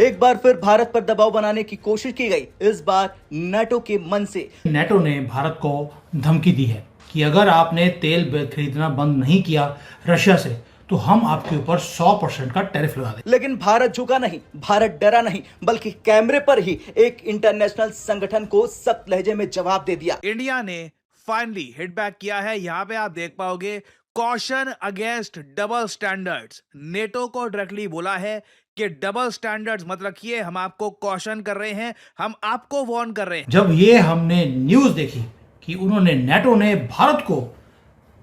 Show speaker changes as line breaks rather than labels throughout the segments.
एक बार फिर भारत पर दबाव बनाने की कोशिश की गई, इस बार नाटो के मन से।
नाटो ने भारत को धमकी दी है कि अगर आपने तेल खरीदना बंद नहीं किया रशिया से तो हम आपके ऊपर 100% का टैरिफ लगा देंगे।
लेकिन भारत झुका नहीं, भारत डरा नहीं, बल्कि कैमरे पर ही एक इंटरनेशनल संगठन को सख्त लहजे में जवाब दे दिया।
इंडिया ने फाइनली हिट बैक किया है। यहां पे आप देख पाओगे caution against double standards. NATO को डायरेक्टली बोला है कि डबल स्टैंडर्ड्स मत रखिए, हम आपको कॉशन कर रहे हैं, हम आपको वार्न कर रहे हैं।
जब ये हमने न्यूज देखी कि उन्होंने नाटो ने भारत को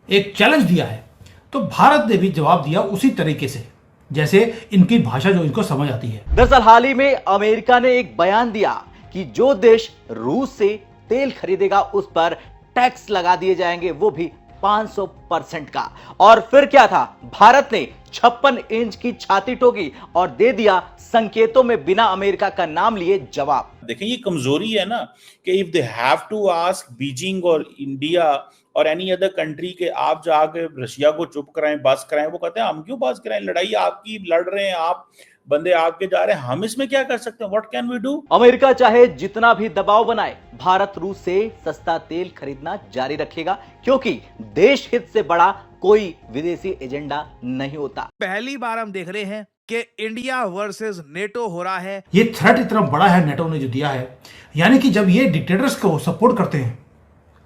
एक चैलेंज दिया है तो भारत ने भी जवाब दिया उसी तरीके से जैसे इनकी भाषा जो इनको समझ आती है।
दरअसल हाल ही में अमेरिका ने एक बयान दिया कि जो देश रूस से तेल खरीदेगा उस पर टैक्स लगा दिए जाएंगे, वो भी 500% का। और फिर क्या था, भारत ने 56 इंच की छाती ठोकी और दे दिया संकेतों में बिना अमेरिका का नाम लिए जवाब।
देखें, ये कमजोरी है ना कि if they have to ask Beijing और इंडिया और एनी अदर कंट्री के आप जाके रशिया को चुप कराएं, बस कराएं, वो कहते हैं हम क्यों बस कराएं, लड़ाई आपकी लड़ रहे हैं, आप बंदे आपके जा रहे हैं, हम इसमें क्या कर सकते हैं, what can we do.
America चाहे जितना भी दबाव बनाए, भारत रूस से सस्ता तेल खरीदना जारी रखेगा, क्योंकि देश हित से बड़ा कोई विदेशी एजेंडा नहीं होता।
पहली बार हम देख रहे हैं कि इंडिया वर्सेस नेटो हो रहा है।
ये थ्रेट इतना बड़ा है नेटो ने जो दिया है, यानी कि जब ये डिक्टेटर्स को सपोर्ट करते हैं,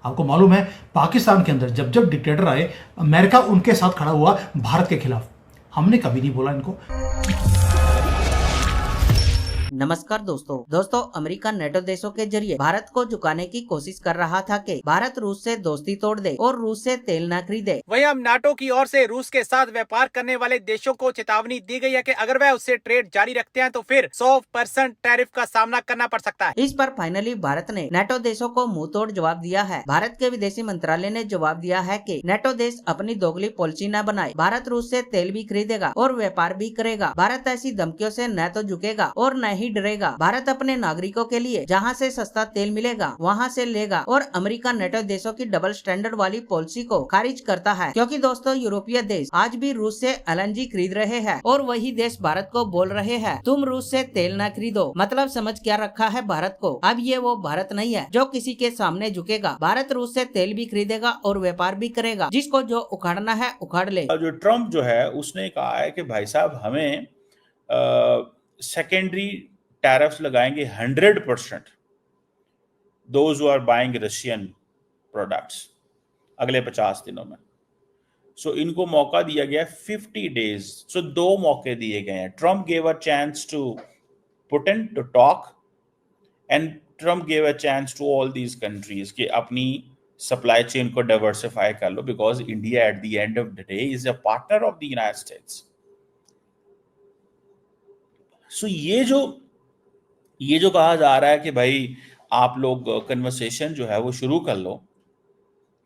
आपको मालूम है पाकिस्तान के अंदर जब जब डिक्टेटर आए अमेरिका उनके साथ खड़ा हुआ भारत के खिलाफ। हमने कभी नहीं बोला इनको।
नमस्कार दोस्तों अमेरिका नेटो देशों के जरिए भारत को झुकाने की कोशिश कर रहा था कि भारत रूस से दोस्ती तोड़ दे और रूस से तेल न खरीदे।
वहीं अब नाटो की ओर से रूस के साथ व्यापार करने वाले देशों को चेतावनी दी गई है कि अगर वह उससे ट्रेड जारी रखते हैं तो फिर 100% टैरिफ का सामना करना पड़ सकता है।
इस पर फाइनली भारत ने नाटो देशों को मुंह तोड़ जवाब दिया है। भारत के विदेशी मंत्रालय ने जवाब दिया है कि नाटो देश अपनी दोगली पॉलिसी न बनाए, भारत रूस से तेल भी खरीदेगा और व्यापार भी करेगा। भारत ऐसी धमकियों से न तो झुकेगा और न ही डरेगा। भारत अपने नागरिकों के लिए जहां से सस्ता तेल मिलेगा वहां से लेगा और अमेरिका नेटो देशों की डबल स्टैंडर्ड वाली पॉलिसी को खारिज करता है। क्योंकि दोस्तों यूरोपीय देश आज भी रूस से एलएनजी खरीद रहे हैं और वही देश भारत को बोल रहे हैं तुम रूस से तेल न खरीदो। मतलब समझ क्या रखा है भारत को। अब ये वो भारत नहीं है जो किसी के सामने झुकेगा। भारत रूस से तेल भी खरीदेगा और व्यापार भी करेगा। जिसको जो उखाड़ना है उखाड़ ले।
जो ट्रम्प जो है उसने कहा है कि भाई साहब हमें सेकेंडरी टैरिफ्स लगाएंगे 100% those who are buying Russian products अगले 50 दिनों में। सो इनको मौका दिया गया 50 डेज। सो 2 मौके दिए गए हैं। Trump gave a chance to Putin to talk and Trump gave a chance to all these countries कि अपनी सप्लाई चेन को डाइवर्सिफाई कर लो, because India at the end of the day is a partner of the United States. So ये जो कहा जा रहा है कि भाई आप लोग कन्वर्सेशन जो है वो शुरू कर लो,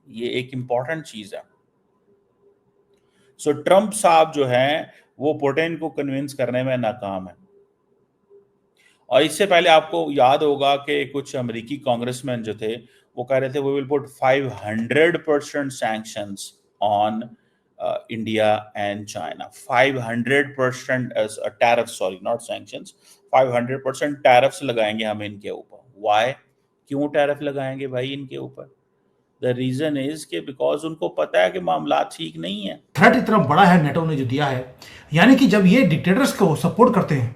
ये एक इंपॉर्टेंट चीज है। सो ट्रम्प साहब जो है वो पुतिन को कन्विंस करने में नाकाम है। और इससे पहले आपको याद होगा कि कुछ अमेरिकी कांग्रेसमैन जो थे वो कह रहे थे we will put 500% sanctions on India and China. 500% as a tariff, sorry, not sanctions. 500% tariffs लगाएंगे हम इनके ऊपर। Why? क्यों टैरिफ लगाएंगे भाई इनके ऊपर? The reason is कि because उनको पता है कि मामला ठीक नहीं है।
थ्रेट इतना बड़ा है नेटो ने जो दिया है, यानी कि जब ये डिक्टेटर्स को सपोर्ट करते हैं,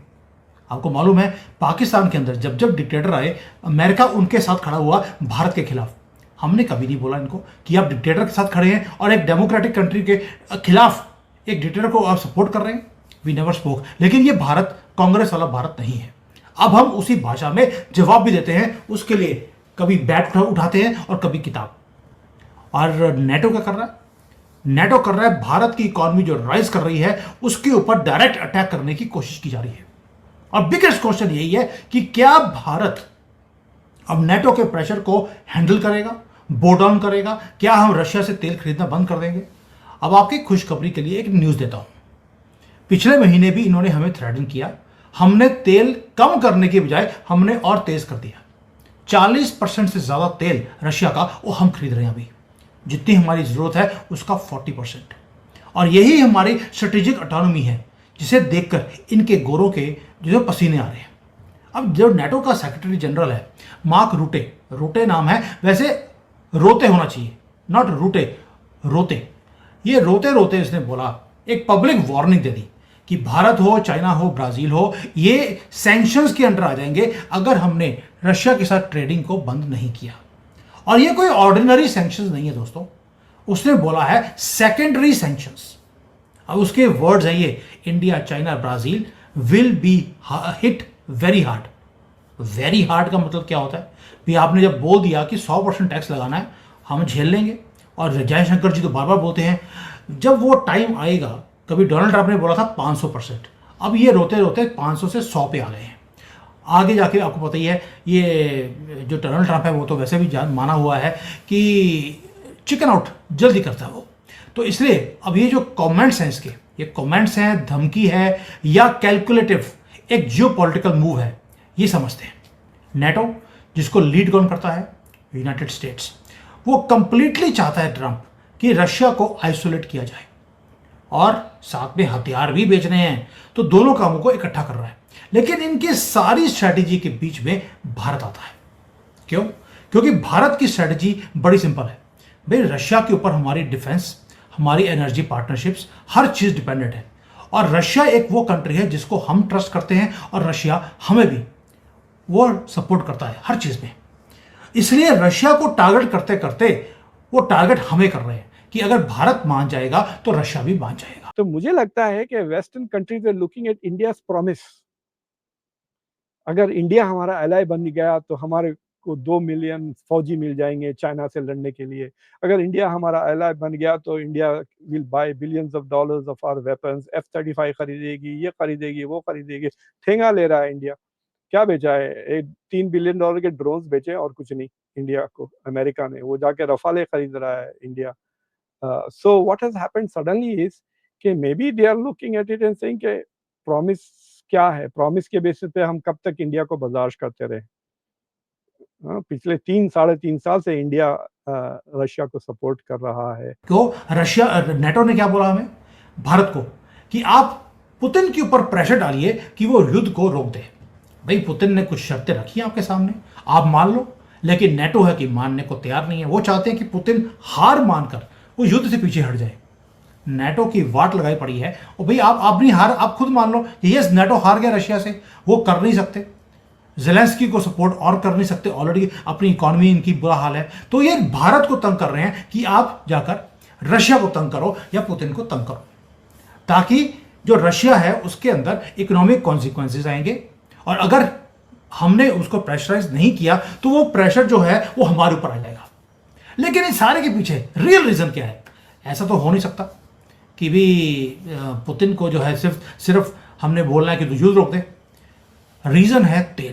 आपको मालूम है पाकिस्तान के अंदर जब जब डिक्टेटर आए अमेरिका उनके साथ खड़ा हुआ भारत के खिलाफ। हमने कभी नहीं बोला इनको कि आप डिक्टेटर के साथ खड़े हैं और एक डेमोक्रेटिक कंट्री के खिलाफ एक डिक्टेटर को आप सपोर्ट कर रहे हैं। We never spoke. लेकिन ये भारत कांग्रेस वाला भारत नहीं है। अब हम उसी भाषा में जवाब भी देते हैं, उसके लिए कभी बैट उठाते हैं और कभी किताब। और नेटो क्या कर रहा है? नेटो कर रहा है भारत की इकोनॉमी जो राइज कर रही है उसके ऊपर डायरेक्ट अटैक करने की कोशिश की जा रही है। और बिगेस्ट क्वेश्चन यही है कि क्या भारत अब नेटो के प्रेशर को हैंडल करेगा, बो डाउन करेगा? क्या हम रशिया से तेल खरीदना बंद कर देंगे? अब आपकी खुशखबरी के लिए एक न्यूज देता हूं। पिछले महीने भी इन्होंने हमें थ्रेटन किया। हमने तेल कम करने के बजाय हमने और तेज कर दिया। 40% से ज्यादा तेल रशिया का वो हम खरीद रहे हैं अभी, जितनी हमारी जरूरत है उसका 40%। और यही हमारी स्ट्रेटेजिक ऑटोनॉमी है जिसे देखकर इनके गोरों के जो पसीने आ रहे हैं। अब जो नेटो का सेक्रेटरी जनरल है मार्क रूटे, रूटे नाम है, वैसे रोते होना चाहिए, नॉट रूटे, रोते। ये रोते रोते इसने बोला, एक पब्लिक वार्निंग दे दी कि भारत हो, चाइना हो, ब्राजील हो, ये सैंक्शंस के अंडर आ जाएंगे अगर हमने रशिया के साथ ट्रेडिंग को बंद नहीं किया। और ये कोई ऑर्डिनरी सैंक्शंस नहीं है दोस्तों, उसने बोला है सेकेंडरी सैंक्शंस। अब उसके वर्ड्स हैं ये, India, China, Brazil will be hit very hard. Very hard का मतलब क्या होता है भी? आपने जब बोल दिया कि 100% टैक्स लगाना है, हम झेल लेंगे। और जयशंकर जी तो बार बार बोलते हैं जब वो टाइम आएगा, कभी डोनाल्ड ट्रंप ने बोला था 500%, अब ये रोते रोते 500 से 100 पे आ गए हैं। आगे जाके आपको पता ही है, ये जो डोनाल्ड ट्रंप है वो तो वैसे भी माना हुआ है कि चिकन आउट जल्दी करता है वो। तो इसलिए अब ये जो कमेंट्स हैं इसके, ये कमेंट्स हैं, धमकी है या कैलकुलेटिव एक जियोपॉलिटिकल मूव है, ये समझते हैं। नेटो जिसको लीड कौन करता है? United states. वो कंप्लीटली चाहता है ट्रंप कि रशिया को आइसोलेट किया जाए और साथ में हथियार भी बेचने हैं, तो दोनों कामों को इकट्ठा कर रहा है। लेकिन इनकी सारी स्ट्रैटेजी के बीच में भारत आता है। क्यों? क्योंकि भारत की स्ट्रैटेजी बड़ी सिंपल है भाई, रशिया के ऊपर हमारी डिफेंस, हमारी एनर्जी पार्टनरशिप्स, हर चीज डिपेंडेंट है। और रशिया एक वो कंट्री है जिसको हम ट्रस्ट करते हैं और रशिया हमें भी वो सपोर्ट करता है हर चीज में। इसलिए रशिया को टारगेट करते करते वो टारगेट हमें कर रहे हैं कि अगर भारत मान जाएगा तो रशिया भी मान जाएगा।
तो मुझे लगता है कि western countries are looking at India's promise. अगर इंडिया हमारा एलाय बन गया तो हमारे को 2 मिलियन फौजी मिल जाएंगे चाइना से लड़ने के लिए। अगर इंडिया हमारा एलाय बन गया तो India will buy billions of dollars of our weapons, F-35 खरीदेगी, ये खरीदेगी, वो खरीदेगी। ठेंगा ले रहा है इंडिया। क्या बेचा है? 3 बिलियन डॉलर के ड्रोन्स बेचे और कुछ नहीं इंडिया को, अमेरिका ने। वो जाके रफाले खरीद रहा है India. So what has happened suddenly is कि maybe they are looking at it and saying कि प्रॉमिस क्या है, प्रॉमिस के बेसिस पे हम कब तक इंडिया को बर्दाश्त करते रहे। पिछले 3-3.5 साल से इंडिया रशिया को सपोर्ट कर रहा है।
तो रशिया, नेटो ने क्या बोला हमें, भारत को, कि आप पुतिन के ऊपर प्रेशर डालिए कि वो युद्ध को रोक दे। भाई पुतिन ने कुछ शर्तें रखी हैं आपके सामने, आप मान लो। लेकिन नेटो है कि मानने को तैयार नहीं है। वो चाहते हैं कि पुतिन हार मानकर वो युद्ध से पीछे हट जाए। नेटो की वाट लगाई पड़ी है। और भाई आप अपनी हार आप खुद मान लो कि यस नेटो हार गया रशिया से, वो कर नहीं सकते। ज़ेलेंस्की को सपोर्ट और कर नहीं सकते, ऑलरेडी अपनी इकोनॉमी इनकी बुरा हाल है। तो ये भारत को तंग कर रहे हैं कि आप जाकर रशिया को तंग करो या पुतिन को तंग करो, ताकि जो रशिया है उसके अंदर इकोनॉमिक कॉन्सिक्वेंसेस आएंगे। और अगर हमने उसको प्रेशराइज नहीं किया तो वो प्रेशर जो है वो हमारे ऊपर आ जाएगा। लेकिन इस सारे के पीछे रियल रीजन क्या है? ऐसा तो हो नहीं सकता कि भी पुतिन को जो है सिर्फ हमने बोलना है कि तू युद्ध रोक दे। रीजन है तेल।